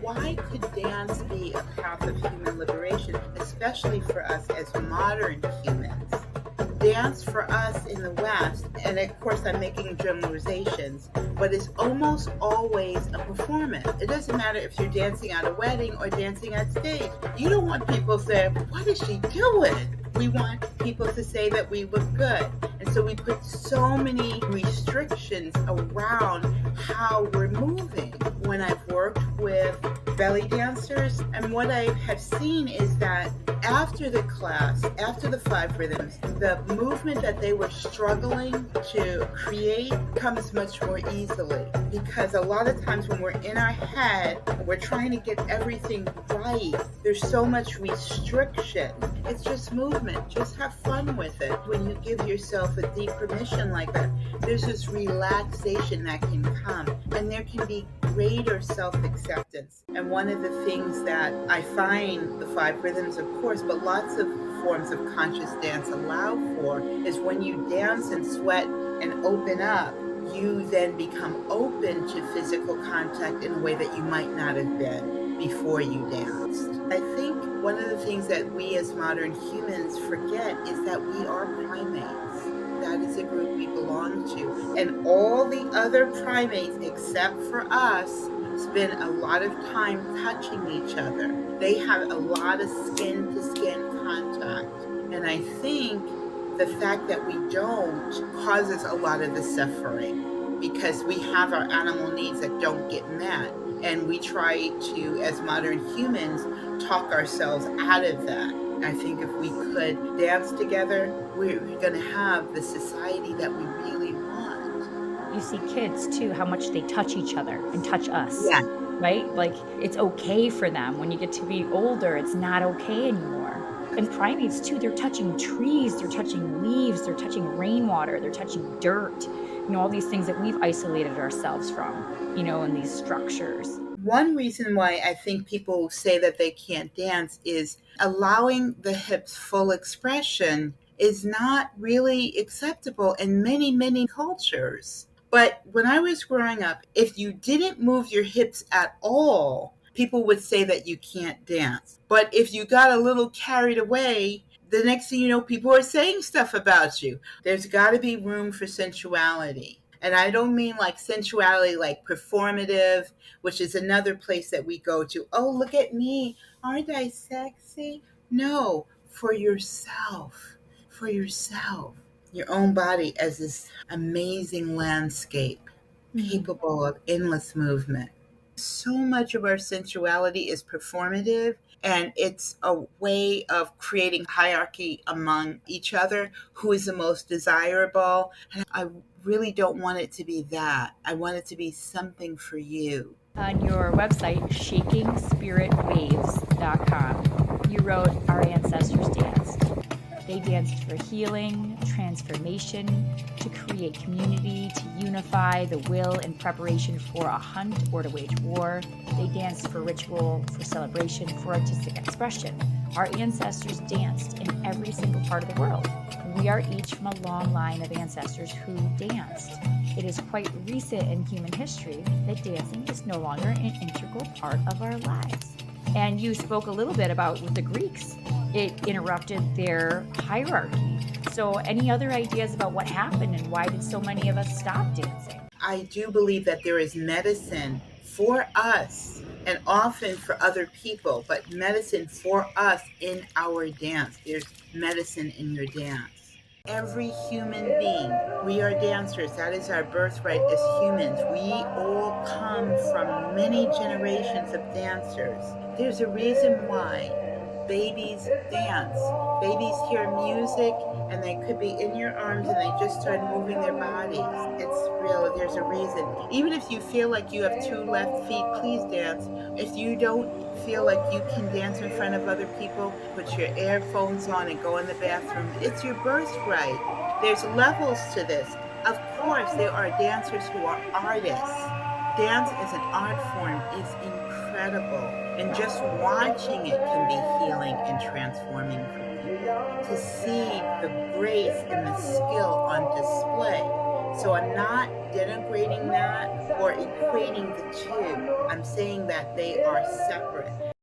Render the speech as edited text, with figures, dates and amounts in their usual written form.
Why could dance be a path of human liberation, especially for us as modern humans? Dance for us in the West, and of course I'm making generalizations, but it's almost always a performance. It doesn't matter if you're dancing at a wedding or dancing on stage. You don't want people to say, what is she doing? We want people to say that we look good. And so we put so many restrictions around how we're moving. When I've worked with belly dancers, and what I have seen is that after the class, after the 5 rhythms, the movement that they were struggling to create comes much more easily. Because a lot of times when we're in our head, we're trying to get everything right. There's so much restriction. It's just movement. Just have fun with it. When you give yourself a deep permission like that, there's this relaxation that can come, and there can be greater self-acceptance. And one of the things that I find the 5 rhythms, of course, but lots of forms of conscious dance allow for is when you dance and sweat and open up, you then become open to physical contact in a way that you might not have been before you danced. I think one of the things that we as modern humans forget is that we are primates. That is a group we belong to. And all the other primates, except for us, spend a lot of time touching each other. They have a lot of skin-to-skin contact. And I think the fact that we don't causes a lot of the suffering, because we have our animal needs that don't get met. And we try to, as modern humans, talk ourselves out of that. I think if we could dance together, we're going to have the society that we really want. You see kids too, how much they touch each other and touch us, Yeah. right? Like it's okay for them. When you get to be older, it's not okay anymore. And primates too, they're touching trees, they're touching leaves, they're touching rainwater, they're touching dirt, all these things that we've isolated ourselves from, in these structures. One reason why I think people say that they can't dance is allowing the hips full expression is not really acceptable in many, many cultures. But when I was growing up, if you didn't move your hips at all, people would say that you can't dance. But if you got a little carried away, the next thing you know, people are saying stuff about you. There's got to be room for sensuality. And I don't mean like sensuality, like performative, which is another place that we go to. Oh, look at me. Aren't I sexy? No, for yourself. For yourself. Your own body as this amazing landscape capable of endless movement. So much of our sensuality is performative, and it's a way of creating hierarchy among each other, who is the most desirable. And I really don't want it to be that. I want it to be something for you. On your website, shakingspiritwaves.com, you wrote, "Our ancestors danced. They danced for healing, transformation, to create community, to unify the will in preparation for a hunt or to wage war. They danced for ritual, for celebration, for artistic expression. Our ancestors danced in every single part of the world. We are each from a long line of ancestors who danced. It is quite recent in human history that dancing is no longer an integral part of our lives." And you spoke a little bit about with the Greeks, it interrupted their hierarchy. So any other ideas about what happened and why did so many of us stop dancing? I do believe that there is medicine for us and often for other people, but medicine for us in our dance. There's medicine in your dance. Every human being, we are dancers. That is our birthright as humans. We all come from many generations of dancers. There's a reason why babies dance. Babies hear music and they could be in your arms and they just start moving their bodies. It's real. There's a reason. Even if you feel like you have 2 left feet, please dance. If you don't feel like you can dance in front of other people, put your earphones on and go in the bathroom. It's your birthright. There's levels to this. Of course, there are dancers who are artists. Dance as an art form is incredible, and just watching it can be healing and transforming for people. To see the grace and the skill on display. So I'm not denigrating that or equating the two. I'm saying that they are separate.